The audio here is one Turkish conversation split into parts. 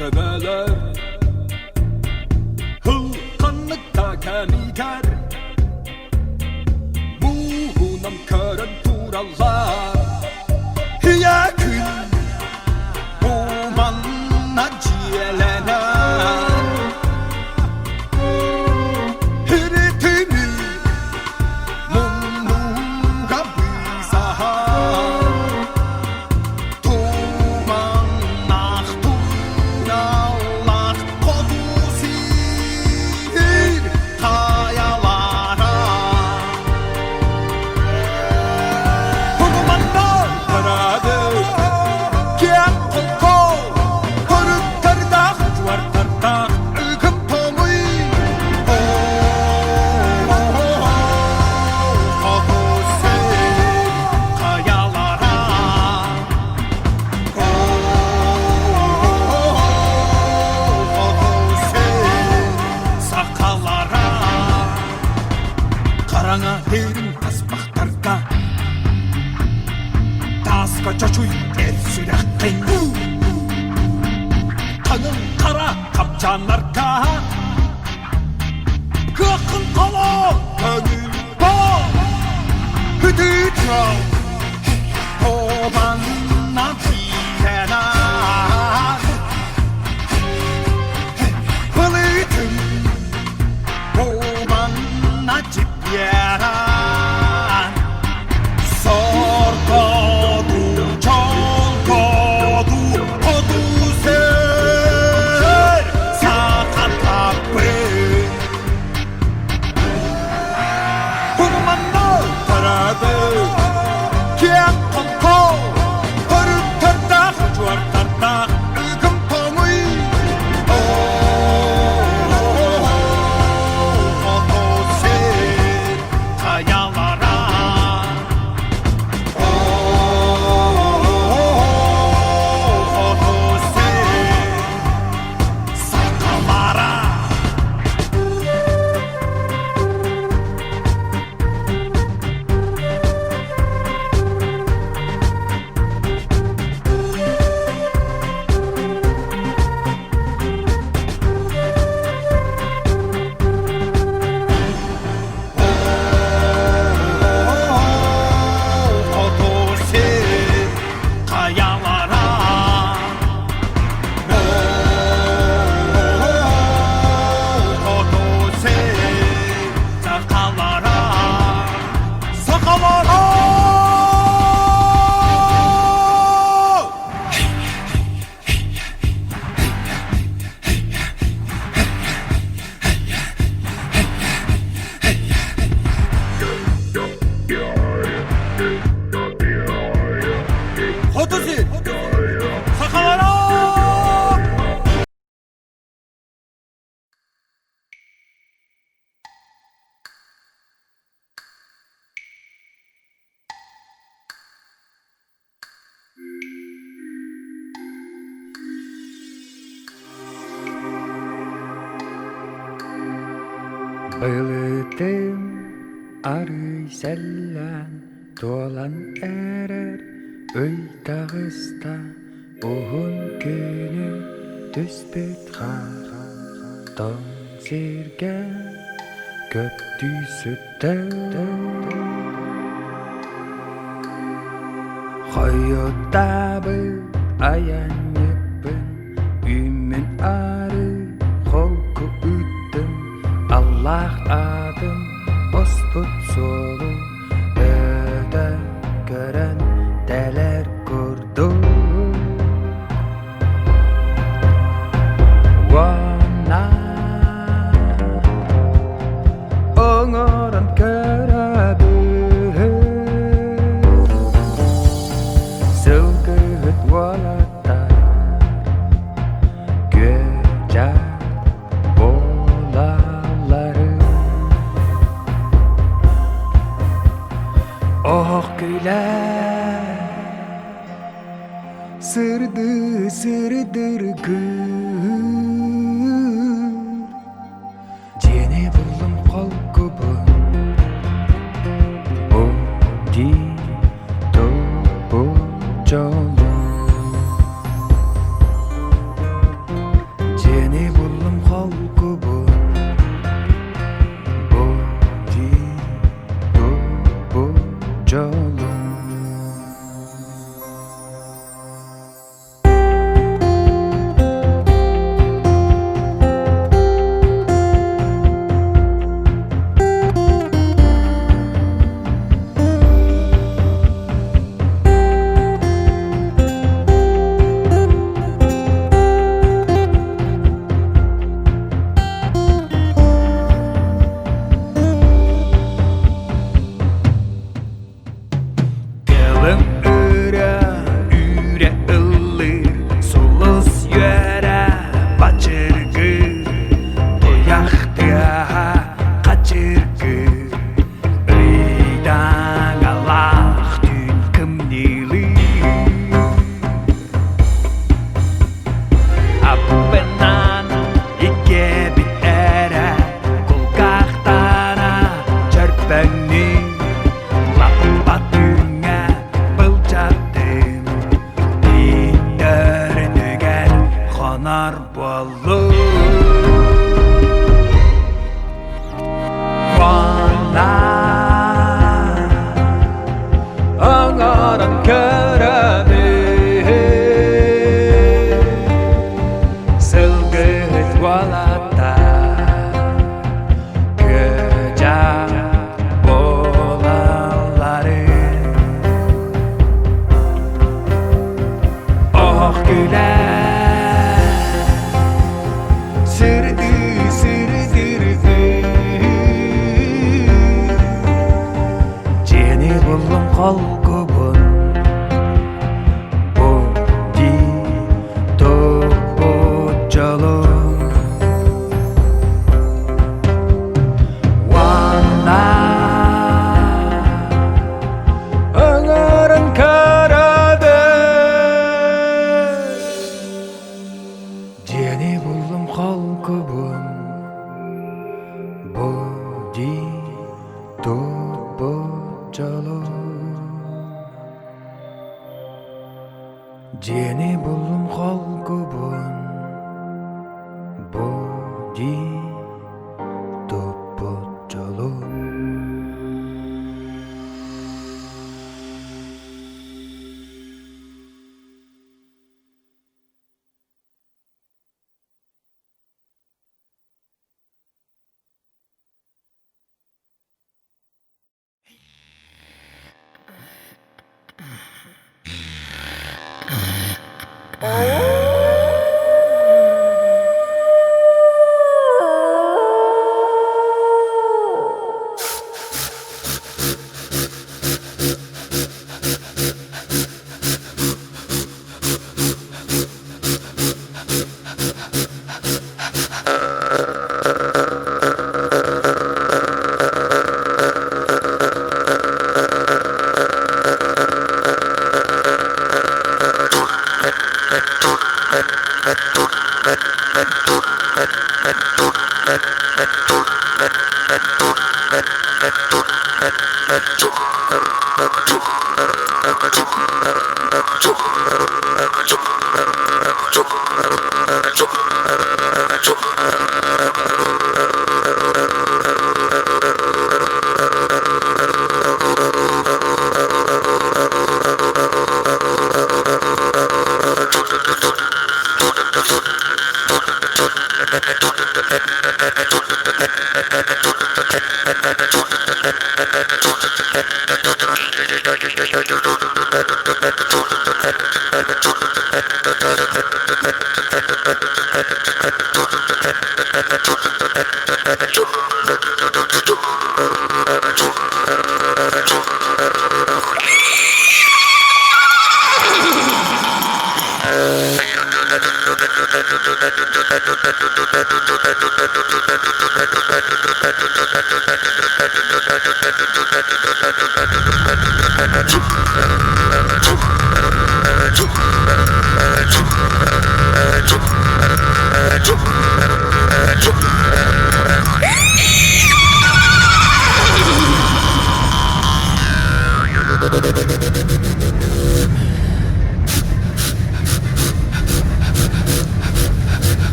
Tebeler hılkanlıkta kemiker Muğunam körün turallar Hiye kül Umanna cielener Hiritini Munnuga bizahar Karana derin asbaktarda Taska çaçuy el sürekten Kanın kara kapcanlarka Kıkın kala gönül bağ Hüdü çal Obanna diyener Hılıtın Obanna Yaran sorgodu, çolgodu, kodu ser sakatlappe. Hunmanna tarabe, kian konko, hırık tartak, juar tartak, ılgım pomui. Ылытым арый сәллән туалан әрәр өй тағыста оғын күні түспет қар таң серге көп түйсітті Қойыттабы аянеппін үймен ары қолқы үттім Ааллаах adım Osput solu öde gören deler kurdu Wana Oğuran körabı Sılgıt valata güler sırdır gül Jeni buldum kol kubun O di do bu jolu Jeni buldum kol kubun O di do bu jolu Jeni buldum kol kubun Bodi topu jolu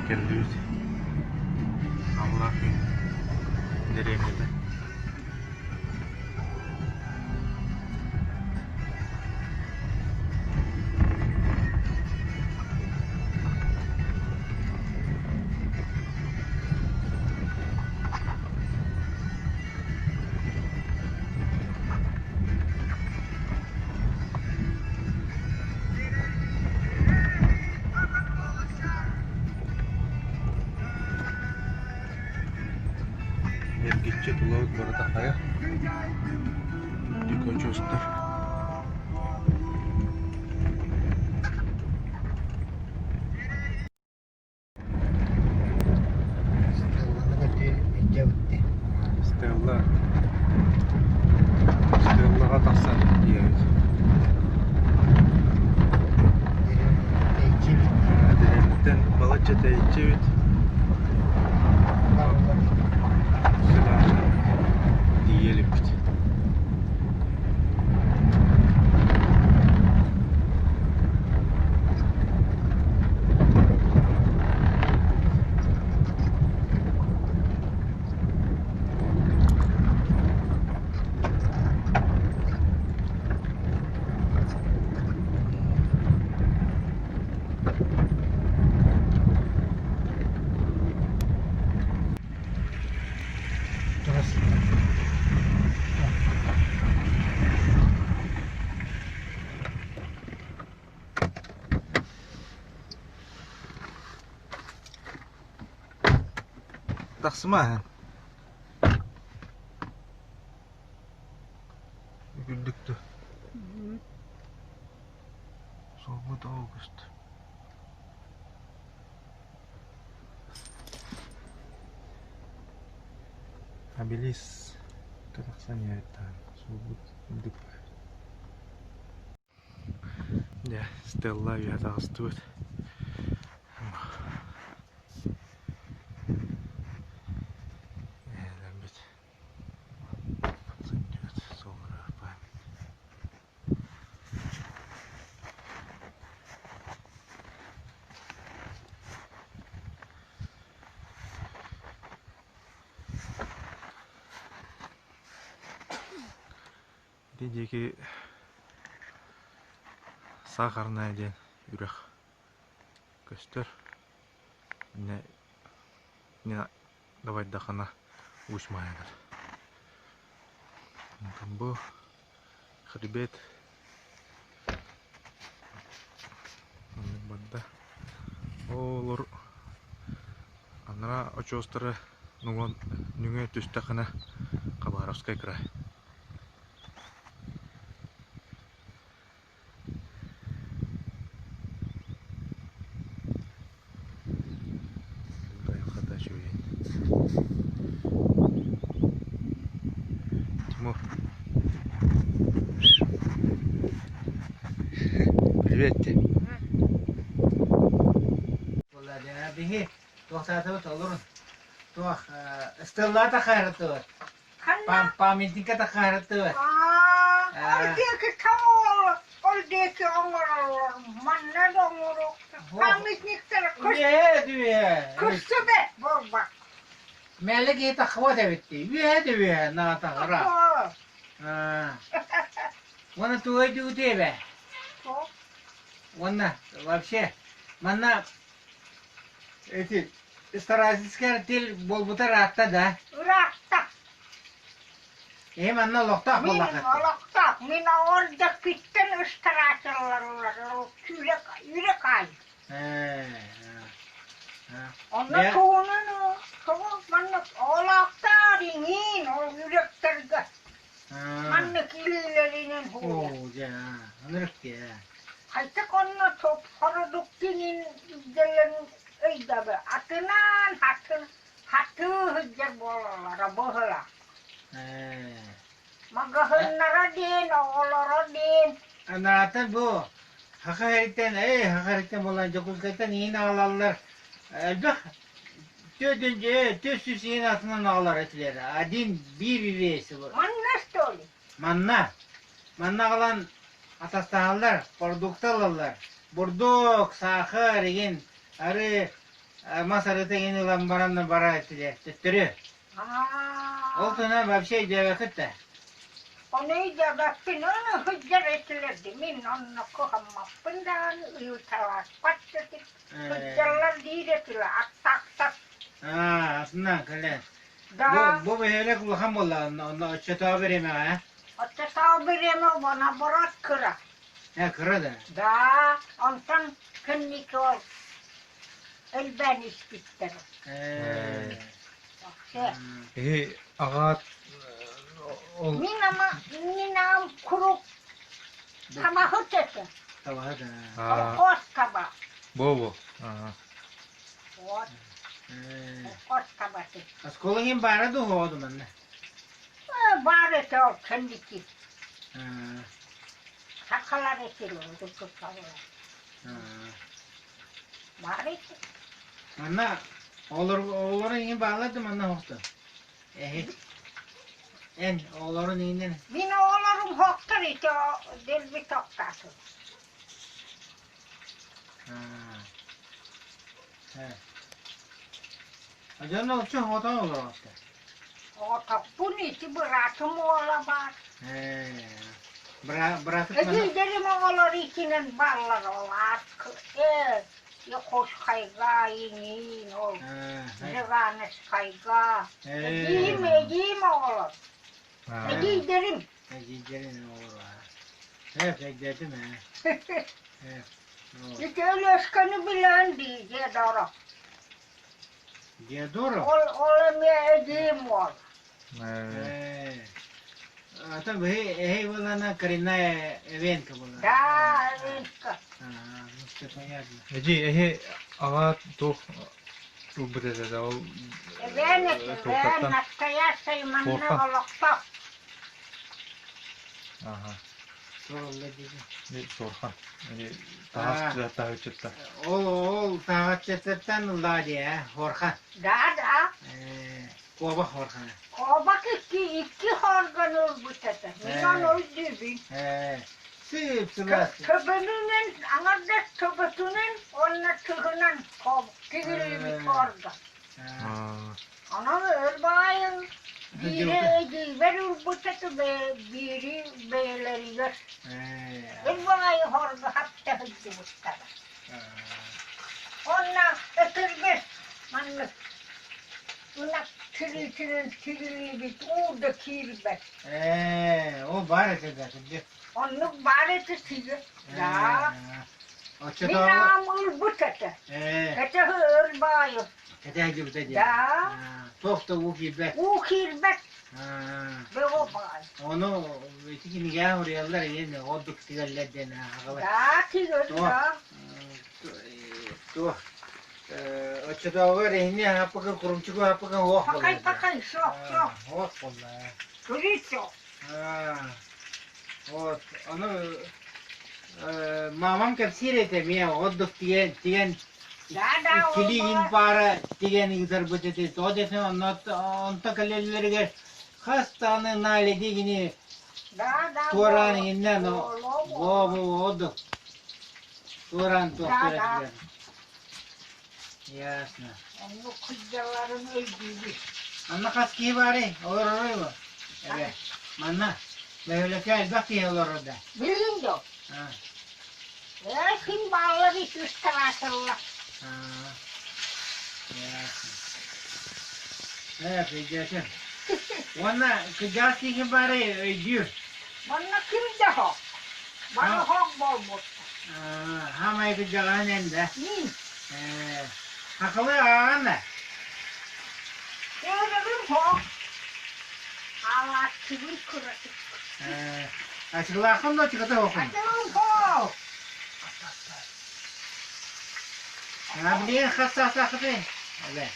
Geldiğimiz Aallah'ın deremede. Gitçe tulavut burada kaya. Dikkat göster. Stella. Stella'a taksan diyeriz. Deremden Balıkçı Teyçevit. Diyelim bit. Taksıma. Güldüktü. Soğuk Ağustos. Abilis. Taksan ya tan. Soğuk güldük. Ya Stella ya Ağustos. Diyeki sağ karnına eden yürek göster. Ne давай дахана uçmayanlar. Bu хребет. Банда. Олор анара очостары нугон нүңе түстәкенә Хабаровская край. Тимур. Привет тебе. Bihi, tuh satu telur, tuh Stella tak khair tuh, pamitin kata khair tuh. Dia ke kau, dia ke orang mana dong orang, pamit ni terkus. Iya, Kustu be, boba. melek kita khawa deh bitti, iya, nah tak khair. Ona tuğay diye be. Çok. Ona вообще. Manna эти старайсызкар тел болбута ратта да. Irakta. Manna lokta Min bollaka. olakta. Min orada pitten ıstaraçlarlar. Yürek ay. Ona Ya. tuğunun o. Manna olakta ringin. O yüreklerge. Manna kililerinin huya. Oo ja. Anırık ya. Hayta konna top paradokinin gelen öyle be. Atınan hatı hıccar bolalara bohla. Magahınlara din, oğlara din. Anaratan bu. Hakaretten olan Cokuzkay'tan yine ağlarlar. Elbek tözsüz yine atından ağlar etileri. Adin bir birisi bu. Manna stoli. Manna kalan atastahalar, produktalarlar. Burduk, sakır, yin, arı, masarıta yeni lambaranla bara etiler. Tüttürü. Oltuna bir şey diye vakıtta. Onu iyice baktın, onu hıccar etilirdi. Min onunla kohammappından, uyutalar, patlatık. Hıccarlar değil etiler, attak. Aslında kale. Da, Bu böyle kulakam bolla, onu çöte vereyim ha. otta sabireme bana bırak kıra. Kıra da. Da, ondan kınnik ol. Elben ispittir. Bak, Ağat ol Minam kuruk kaba hıtıtı. Tamam hadi. Kos kaba. bu. Kos kabası. Askolun hem bana da hoğdu manna. Bari o kendiki. Sakalar etilo. Bari Manna oğulların hem bağladı manna hoğdu. Oğulların iğnen. min oğlarım hoktar iti o delbi toktası. Acan ne olsun hoğdan olur hafta. O topun iti bırakım oğla var. Bırakıp manna. Giderim oğlar itinin ballar olar. Yokuş kayga inin ol. Zıganes kayga. Edeyim oğlum. Giderim. Gidelim olur ha. Evet bekledim ha. Hiç öyle ıskanı bilen değil diye doğru. Diye doğru. Oğlum ya edeyim ol. Ata hey bolana karina event ka bola. Da event. Mustafa yardım. Eci ağat tuh ubret da o Event ben naskaya saymanına olakta. Soruldu dedi. Ne sorhan. Daha çıktı. Ol saat çetetten la diye Horhan. Da. Koba Horhan. O bak iki horgan ol bu tete. Minan ol dibin. Sip sılas. Töbünün, anarda töbütünün, onunla tühünen tigili bir horgan. Ana örbayın. Biri verir bu tete biri beyleri gör. Örbayı horga hatta hıcı bu tete. Onunla ötürgür. Manlık. Ona tigili bir orada kirbet. O bari dedi. Onluk bari tigil. Da. O çete. Minam ul bu tete. Tete örbayı. Kete gibi dedi. Da. Tofta bu gibi. U kirbet. Be o bay. Onu itikini ya oraya yine olduk tigalledin ha. Da tigil da. Tuh. O çete var yine hapaka kurumçuku hapaka hoh. Pakay sok. Hoh valla. Turito. Вот, onu mamam kapsirete miya odduk tigen Da kilin para tigen gider bötete to dese onta kalellerge hastane nale digini Da. toran innen o odduk toran tohtere Ясно. Onluk kızlarların öldüğü. Anna kaski bari, olur mu? Evet. Manna. Böyle kelbek diyorlar orada. Bilin yok. Ha. Şimdi bağlar hiç üst tarafırlar. Ha. Evet, geçelim. Ona kıcak için bari diyor. Bana kim de hok. Bana Ha. hok bol bol. Hamay kıcağın elinde. Min. Haklı ağanla. Gördüm hok. Allah kibir kırık. Açıklar da çıkıtı okun. Açılım hok. Biliyin hassas akıtı. Evet.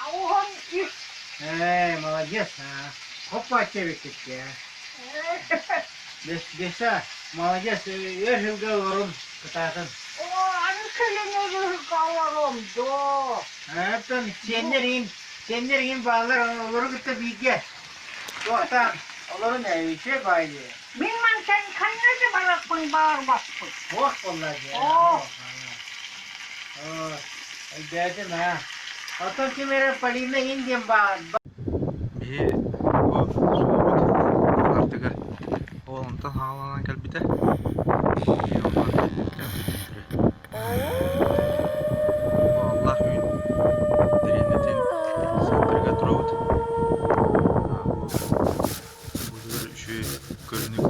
Avuhun üst. Молодец. Hoppa çeviktik ya. Desa, молодец. Öşülge olurun kıtasın. O anı kılını kavarım do. Hepten senlerin bağlar olur gitti bilge. Yoksa olur ne şey baydı. Bilmem sen kanlıca bırakın bağır baskın. Hoş vallahi ya. Oh. Dedim ha. Otur ki mere padi na indim ba. Bir bu soğuk artık oğlumdan havalan gel bir de. Allah gün direnetin saldırıga duravut. Bu şu görünük.